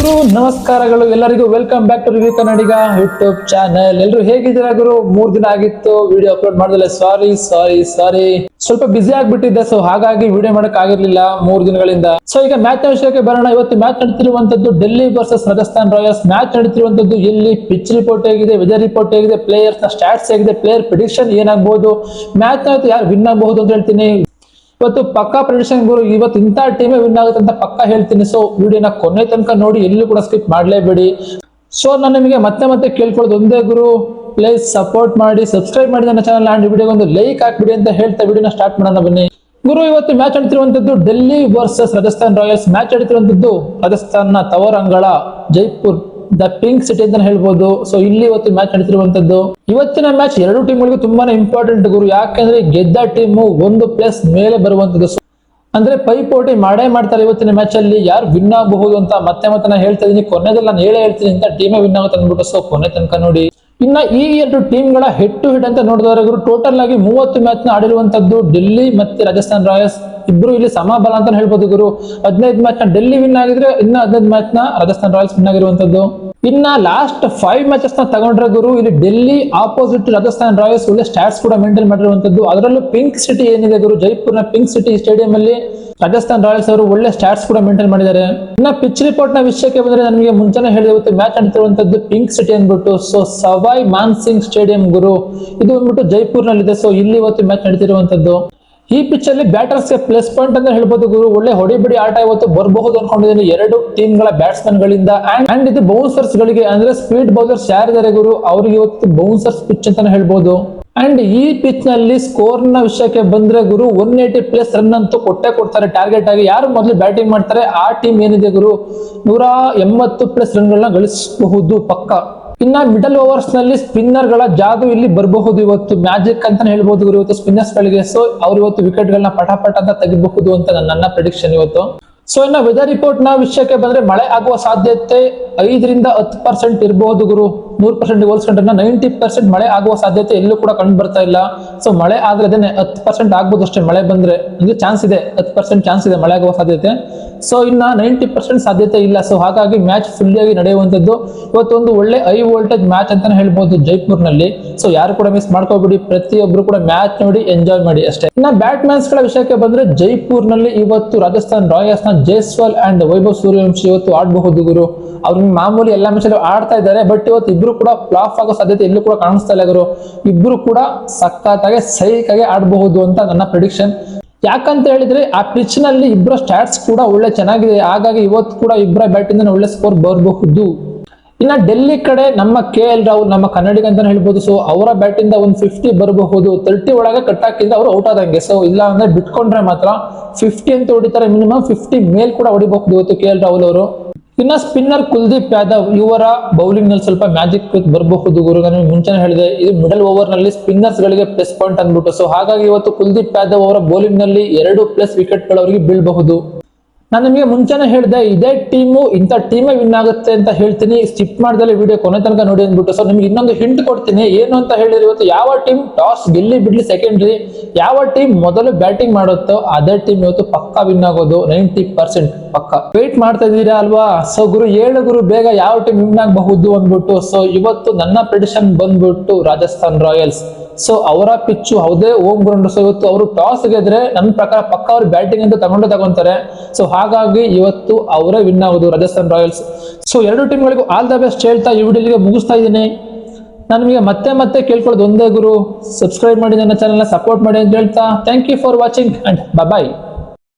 ಗುರು ನಮಸ್ಕಾರಗಳು ಎಲ್ಲರಿಗೂ welcome back to review Kannadiga YouTube channel. ಎಲ್ಲರೂ ಹೇಗಿದ್ದೀರಾ ಗುರು? 3 ದಿನ ಆಗಿತ್ತು ವಿಡಿಯೋ ಅಪ್ಲೋಡ್ ಮಾಡಿದ್ರೆ. ಸಾರಿ ಸ್ವಲ್ಪ ಬಿಸಿ ಆಗ್ಬಿಟ್ಟಿದ್ದೆ, ಸೊ ಹಾಗಾಗಿ ವಿಡಿಯೋ ಮಾಡಕ್ ಆಗಿರ್ಲಿಲ್ಲ 3 ದಿನಗಳಿಂದ. ಸೊ ಈಗ ಮ್ಯಾಚ್ ವಿಷಯಕ್ಕೆ ಬರೋಣ. ಇವತ್ತು ಮ್ಯಾಚ್ ನಡೀತಿರುವಂತದ್ದು Delhi versus Rajasthan Royals. Match ನಡೀತಿರುವಂತದ್ದು ಎಲ್ಲಿ, ಪಿಚ್ ರಿಪೋರ್ಟ್ ಹೇಗಿದೆ, ವೆದರ್ ರಿಪೋರ್ಟ್ ಹೇಗಿದೆ, ಪ್ಲೇಯರ್ಸ್ ನ ಸ್ಟಾಟ್ಸ್ ಹೇಗಿದೆ, ಪ್ಲೇಯರ್ ಪ್ರಿಡಿಕ್ಷನ್ ಏನಾಗಬಹುದು, ಮ್ಯಾಚ್ ಯಾರು ವಿನ್ ಆಗಬಹುದು ಅಂತ ಹೇಳ್ತೀನಿ. ಇವತ್ತು ಪಕ್ಕಾ ಪ್ರೆಡಿಕ್ಷನ್ ಗುರು, ಇವತ್ತು ಇಂಥ ಟೀಮೇ ವಿನ್ ಆಗುತ್ತೆ ಅಂತ ಪಕ್ಕಾ ಹೇಳ್ತೀನಿ. ಸೊ ವಿಡಿಯೋನ ಕೊನೆ ತನಕ ನೋಡಿ, ಎಲ್ಲೂ ಕೂಡ ಸ್ಕಿಪ್ ಮಾಡಲೇಬೇಡಿ. ಸೊ ನಾನು ನಿಮಗೆ ಮತ್ತೆ ಕೇಳ್ಕೊಳ್ಳೋದು ಒಂದೇ ಗುರು, ಪ್ಲೀಸ್ ಸಪೋರ್ಟ್ ಮಾಡಿ, ಸಬ್ಸ್ಕ್ರೈಬ್ ಮಾಡಿ ನನ್ನ ಚಾನಲ್ ಅಂಡ್ ವಿಡಿಯೋಗೆ ಒಂದು ಲೈಕ್ ಹಾಕ್ಬಿಡಿ ಅಂತ ಹೇಳ್ತಾ ವಿಡಿಯೋನ ಸ್ಟಾರ್ಟ್ ಮಾಡೋಣ ಬನ್ನಿ. ಗುರು ಇವತ್ತು ಮ್ಯಾಚ್ ನಡೀತಿರುವಂತದ್ದು Delhi versus Rajasthan Royals. Match ನಡೀತಿರುವಂತದ್ದು ರಾಜಸ್ಥಾನ್ನ ತವರಂಗಳ ಜೈಪುರ್, ದ ಪಿಂಕ್ ಸಿಟಿ ಅಂತ ಹೇಳ್ಬೋದು. ಸೊ ಇಲ್ಲಿ ಇವತ್ತು ಮ್ಯಾಚ್ ನಡೀತಿರುವಂತದ್ದು. ಇವತ್ತಿನ ಮ್ಯಾಚ್ ಎರಡು ಟೀಮ್ಗಳಿಗೂ ತುಂಬಾನೇ ಇಂಪಾರ್ಟೆಂಟ್ ಗುರು, ಯಾಕೆಂದ್ರೆ ಗೆದ್ದ ಟೀಮು 1 ಪ್ಲೇಸ್ ಮೇಲೆ ಬರುವಂತದ್ದು. ಅಂದ್ರೆ ಪೈಪೋಟಿ ಮಾಡೇ ಮಾಡ್ತಾರೆ ಇವತ್ತಿನ ಮ್ಯಾಚ್ ಅಲ್ಲಿ. ಯಾರು ವಿನ್ ಆಗಬಹುದು ಅಂತ ಮತ್ತೆ ನಾನು ಹೇಳ್ತಾ ಇದೀನಿ, ಕೊನೆದಲ್ಲಿ ನಾನು ಹೇಳ್ತೀನಿ ಅಂತ ಟೀಮೇ ವಿನ್ ಆಗುತ್ತೆ ಅಂದ್ಬಿಟ್ಟು. ಸೊ ಕೊನೆ ತನಕ ನೋಡಿ. ಇನ್ನ ಈ ಎರಡು ಟೀಮ್ಗಳ ಹೆಡ್ ಟು ಹೆಡ್ ಅಂತ ನೋಡಿದ್ರೆ ಗುರು, ಟೋಟಲ್ ಆಗಿ 30 ಮ್ಯಾಚ್ ನ ಆಡಿರುವಂತದ್ದು ಡೆಲ್ಲಿ ಮತ್ತೆ ರಾಜಸ್ಥಾನ್ ರಾಯಲ್ಸ್ ಇಬ್ರು ಇಲ್ಲಿ ಸಮಬಲ ಅಂತ ಹೇಳ್ಬೋದು ಗುರು. 15 ಮ್ಯಾಚ್ ನ ಡೆಲ್ಲಿ ವಿನ್ ಆಗಿದ್ರೆ ಇನ್ನ 15 ಮ್ಯಾಚ್ ನ ರಾಜಸ್ಥಾನ್ ರಾಯಲ್ಸ್ ವಿನ್ ಆಗಿರುವಂತದ್ದು. ಇನ್ನ ಲಾಸ್ಟ್ 5 ಮ್ಯಾಚಸ್ ನ ತಗೊಂಡ್ರೆ ಗುರು, ಇಲ್ಲಿ ಡೆಲ್ಲಿ ಆಪೋಸಿಟ್ ರಾಜಸ್ಥಾನ್ ರಾಯಲ್ಸ್ ಒಳ್ಳೆ ಸ್ಟಾಟ್ಸ್ ಕೂಡ ಮೇಂಟೈನ್ ಮಾಡಿರುವಂತದ್ದು. ಅದರಲ್ಲೂ ಪಿಂಕ್ ಸಿಟಿ ಏನಿದೆ ಗುರು, ಜೈಪುರ್ನ ಪಿಂಕ್ ಸಿಟಿ ಸ್ಟೇಡಿಯಂ ಅಲ್ಲಿ ರಾಜಸ್ಥಾನ್ ರಾಯಲ್ಸ್ ಅವರು ಒಳ್ಳೆ ಸ್ಟಾಟ್ಸ್ ಕೂಡ ಮೇಂಟೈನ್ ಮಾಡಿದ್ದಾರೆ. ಇನ್ನ ಪಿಚ್ ರಿಪೋರ್ಟ್ ನ ವಿಷಯಕ್ಕೆ ಬಂದ್ರೆ, ನನಗೆ ಮುಂಚೆನೆ ಹೇಳಿದೆ ಮ್ಯಾಚ್ ನಡೀತಿರುವಂತದ್ದು ಪಿಂಕ್ ಸಿಟಿ ಅಂದ್ಬಿಟ್ಟು. ಸೊ ಸವಾಯ್ ಮಾನ್ಸಿಂಗ್ ಸ್ಟೇಡಿಯಂ ಗುರು, ಇದು ಬಂದ್ಬಿಟ್ಟು ಜೈಪುರ್ ನಲ್ಲಿ ಇದೆ. ಸೊ ಇಲ್ಲಿ ಇವತ್ತು ಮ್ಯಾಚ್ ನಡೀತಿರುವಂತದ್ದು. ಈ ಪಿಚ್ ಅಲ್ಲಿ ಬ್ಯಾಟರ್ಸ್ ಗೆ ಪ್ಲಸ್ ಪಾಯಿಂಟ್ ಅಂತ ಹೇಳ್ಬೋದು ಗುರು, ಒಳ್ಳೆ ಹೊಡಿಬಿಡಿ ಆಟ ಇವತ್ತು ಬರಬಹುದು ಅನ್ಕೊಂಡಿದ್ದೀನಿ ಎರಡು ಟೀಮ್ ಗಳ ಬ್ಯಾಟ್ಸ್ಮನ್ ಗಳಿಂದ. ಅಂಡ್ ಇದು ಬೌನ್ಸರ್ಸ್ ಗಳಿಗೆ, ಅಂದ್ರೆ ಸ್ಪೀಡ್ ಬೌಲರ್ಸ್ ಯಾರಿದ್ದಾರೆ ಗುರು, ಅವ್ರಿಗೆ ಇವತ್ತು ಬೌನ್ಸರ್ಸ್ ಪಿಚ್ ಅಂತಾನೆ ಹೇಳ್ಬೋದು. ಅಂಡ್ ಈ ಪಿಚ್ ನಲ್ಲಿ ಸ್ಕೋರ್ ನ ವಿಷಯಕ್ಕೆ ಬಂದ್ರೆ ಗುರು, 180+ ರನ್ ಅಂತೂ ಕೊಡ್ತಾರೆ ಟಾರ್ಗೆಟ್ ಆಗಿ. ಯಾರು ಮೊದಲು ಬ್ಯಾಟಿಂಗ್ ಮಾಡ್ತಾರೆ ಆ ಟೀಮ್ ಏನಿದೆ ಗುರು, 180+ ರನ್ ಗಳನ್ನ ಗಳಿಸಬಹುದು ಪಕ್ಕ. ಇನ್ನ ಮಿಡಲ್ ಓವರ್ಸ್ ನಲ್ಲಿ ಸ್ಪಿನ್ನರ್ ಗಳ ಜಾದು ಇಲ್ಲಿ ಬರಬಹುದು ಇವತ್ತು, ಮ್ಯಾಜಿಕ್ ಅಂತಾನೆ ಹೇಳ್ಬಹುದು ಗುರು ಇವತ್ತು ಸ್ಪಿನ್ನರ್ಸ್ ಗಳಿಗೆ. ಸೊ ಅವ್ರು ಇವತ್ತು ವಿಕೆಟ್ ಗಳನ್ನ ಪಟ ಅಂತ ತೆಗಿಬಹುದು ಅಂತ ನನ್ನ ಪ್ರೆಡಿಕ್ಷನ್ ಇವತ್ತು. ಸೊ ಇನ್ನ ವೆದರ್ ರಿಪೋರ್ಟ್ ನ ವಿಷಯಕ್ಕೆ ಬಂದ್ರೆ, ಮಳೆ ಆಗುವ ಸಾಧ್ಯತೆ 5ರಿಂದ 10% ಇರಬಹುದು ಗುರು. 100% ಹೋಲ್ಸ್ಕೊಂಡ್ರೆ 90% ಮಳೆ ಆಗುವ ಸಾಧ್ಯತೆ ಎಲ್ಲೂ ಕೂಡ ಕಂಡು ಬರ್ತಾ ಇಲ್ಲ. ಸೊ ಮಳೆ ಆದ್ರೆ ಅದೇನೆ 10% ಆಗ್ಬೋದು ಅಷ್ಟೇ. ಮಳೆ ಬಂದ್ರೆ ಅಂದ್ರೆ ಚಾನ್ಸ್ ಇದೆ, 10% ಚಾನ್ಸ್ ಇದೆ ಮಳೆ ಆಗುವ ಸಾಧ್ಯತೆ. ಸೊ ಇನ್ನ 90% ಸಾಧ್ಯತೆ ಇಲ್ಲ. ಸೊ ಹಾಗಾಗಿ ಮ್ಯಾಚ್ ಫುಲ್ ಆಗಿ ನಡೆಯುವಂತದ್ದು. ಇವತ್ತೊಂದು ಒಳ್ಳೆ ಹೈ ವೋಲ್ಟೇಜ್ ಮ್ಯಾಚ್ ಅಂತಾನೆ ಹೇಳ್ಬಹುದು ಜೈಪುರ್ ನಲ್ಲಿ. ಸೊ ಯಾರು ಕೂಡ ಮಿಸ್ ಮಾಡ್ಕೋಬಿಡಿ, ಪ್ರತಿಯೊಬ್ರು ಕೂಡ ಮ್ಯಾಚ್ ನೋಡಿ ಎಂಜಾಯ್ ಮಾಡಿ ಅಷ್ಟೇ. ಇನ್ನ ಬ್ಯಾಟ್ಮನ್ಸ್ ಗಳ ವಿಷಯಕ್ಕೆ ಬಂದ್ರೆ, ಜೈಪುರ್ ನಲ್ಲಿ ಇವತ್ತು ರಾಜಸ್ಥಾನ್ ರಾಯಲ್ಸ್ ನ ಜೈಸ್ವಾಲ್ ಅಂಡ್ ವೈಭವ್ ಸೂರ್ಯವಂಶಿ ಇವತ್ತು ಆಡಬಹುದು ಗುರು. ಅವ್ರಿಗೆ ಮಾಮೂಲಿ ಎಲ್ಲಾ ಮ್ಯಾಚ್ ಆಡ್ತಾ ಇದ್ದಾರೆ, ಬಟ್ ಇವತ್ತು ಇಬ್ರು ಕೂಡ ಫ್ಲಾಪ್ ಆಗೋ ಸಾಧ್ಯತೆ ಎಲ್ಲೂ ಕೂಡ ಕಾಣಿಸ್ತಾ ಇಲ್ಲ ಗುರು. ಇಬ್ರು ಕೂಡ ಸಖತ್ತಾಗಿ ಸೈಕಾಗಿ ಆಡಬಹುದು ಅಂತ ನನ್ನ ಪ್ರೆಡಿಕ್ಷನ್. ಯಾಕಂತ ಹೇಳಿದ್ರೆ ಆ ಪಿಚ್ ನಲ್ಲಿ ಇಬ್ಬರ ಸ್ಟಾಟ್ಸ್ ಕೂಡ ಒಳ್ಳೆ ಚೆನ್ನಾಗಿದೆ, ಹಾಗಾಗಿ ಇವತ್ತು ಕೂಡ ಇಬ್ಬರ ಬ್ಯಾಟಿಂದ ಒಳ್ಳೆ ಸ್ಕೋರ್ ಬರಬಹುದು. ಇನ್ನ ಡೆಲ್ಲಿ ಕಡೆ ನಮ್ಮ KL ರಾಹುಲ್, ನಮ್ಮ ಕನ್ನಡಿಗ ಅಂತಾನೆ ಹೇಳ್ಬೋದು. ಸೊ ಅವರ ಬ್ಯಾಟಿಂದ 150 ಬರಬಹುದು. 30 ಒಳಗೆ ಕಟ್ ಹಾಕಿದ್ರೆ ಅವರು ಔಟ್ ಆದಂಗೆ. ಸೊ ಇಲ್ಲ ಅಂದ್ರೆ ಬಿಟ್ಕೊಂಡ್ರೆ ಮಾತ್ರ 50 ಅಂತ ಹೊಡಿತಾರೆ, ಮಿನಿಮಮ್ 50 ಮೇಲ್ ಕೂಡ ಹೊಡಿಬಹುದು ಇವತ್ತು KL ರಾಹುಲ್ ಅವರು. ಇನ್ನ ಸ್ಪಿನ್ನರ್ ಕುಲ್ದೀಪ್ ಯಾದವ್, ಇವರ ಬೌಲಿಂಗ್ ನಲ್ಲಿ ಸ್ವಲ್ಪ ಮ್ಯಾಜಿಕ್ ಬರಬಹುದು ಗುರು. ನಾನು ಮುಂಚೆನೆ ಹೇಳಿದೆ, ಇದು ಮಿಡಲ್ ಓವರ್ ನಲ್ಲಿ ಸ್ಪಿನ್ನರ್ಸ್ ಗಳಿಗೆ ಪ್ಲಸ್ ಪಾಯಿಂಟ್ ಅಂದ್ಬಿಟ್ಟು. ಸೊ ಹಾಗಾಗಿ ಇವತ್ತು ಕುಲ್ದೀಪ್ ಯಾದವ್ ಅವರ ಬೌಲಿಂಗ್ ನಲ್ಲಿ 2+ ವಿಕೆಟ್ ಗಳು ಅವರಿಗೆ ಬೀಳಬಹುದು. ನಾನು ನಿಮಗೆ ಮುಂಚೆನೆ ಹೇಳಿದೆ, ಇದೇ ಟೀಮು ಇಂಥ ಟೀಮೇ ವಿನ್ ಆಗುತ್ತೆ ಅಂತ ಹೇಳ್ತೀನಿ. ಸ್ಕಿಪ್ ಮಾಡ್ದಲ್ಲಿ ವಿಡಿಯೋ ಕೊನೆ ತನಕ ನೋಡಿ ಅಂದ್ಬಿಟ್ಟು. ಸೊ ನಿಮ್ಗೆ ಇನ್ನೊಂದು ಹಿಂಟ್ ಕೊಡ್ತೀನಿ, ಏನು ಅಂತ ಹೇಳಿದ್ರೆ, ಇವತ್ತು ಯಾವ ಟೀಮ್ ಟಾಸ್ ಗೆಲ್ಲಿ ಬಿಡ್ಲಿ ಸೆಕೆಂಡ್ರಿ, ಯಾವ ಟೀಮ್ ಮೊದಲು ಬ್ಯಾಟಿಂಗ್ ಮಾಡುತ್ತೋ ಅದೇ ಟೀಮ್ ಇವತ್ತು ಪಕ್ಕಾ ವಿನ್ ಆಗೋದು 90% ಪಕ್ಕ. ವೇಟ್ ಮಾಡ್ತಾ ಇದ್ದೀರಾ ಅಲ್ವಾ? ಸೊ ಗುರು ಹೇಳು ಗುರು ಬೇಗ, ಯಾವ ಟೀಮ್ ವಿನ್ ಆಗಬಹುದು ಅಂದ್ಬಿಟ್ಟು. ಸೊ ಇವತ್ತು ನನ್ನ ಪ್ರೆಡಿಕ್ಷನ್ ಬಂದ್ಬಿಟ್ಟು ರಾಜಸ್ಥಾನ್ ರಾಯಲ್ಸ್. ಸೊ ಅವರ ಪಿಚ್ಚು ಹೌದೇ ಹೋಮ್ ಗ್ರೌಂಡ್. ಸೊ ಇವತ್ತು ಅವರು ಟಾಸ್ ಗೆದ್ರೆ ನನ್ನ ಪ್ರಕಾರ ಪಕ್ಕ ಅವ್ರು ಬ್ಯಾಟಿಂಗ್ ಅಂತ ತಗೊಂತಾರೆ. ಸೊ ಹಾಗಾಗಿ ಇವತ್ತು ಅವರೇ ವಿನ್ ಆಗೋದು ರಾಜಸ್ಥಾನ್ ರಾಯಲ್ಸ್. ಸೊ ಎರಡು ಟೀಮ್ಗಳಿಗೂ ಆಲ್ ದ ಬೆಸ್ಟ್ ಹೇಳ್ತಾ ಈ ವಿಡಿಯೋಗೆ ಮುಗಿಸ್ತಾ ಇದ್ದೀನಿ. ನಾನು ನಿಮಗೆ ಮತ್ತೆ ಕೇಳ್ಕೊಳ್ಳೋದು ಒಂದೇ ಗುರು, ಸಬ್ಸ್ಕ್ರೈಬ್ ಮಾಡಿ, ನನ್ನ ಚಾನಲ್ನ ಸಪೋರ್ಟ್ ಮಾಡಿ ಅಂತ ಹೇಳ್ತಾ thank you for watching and bye.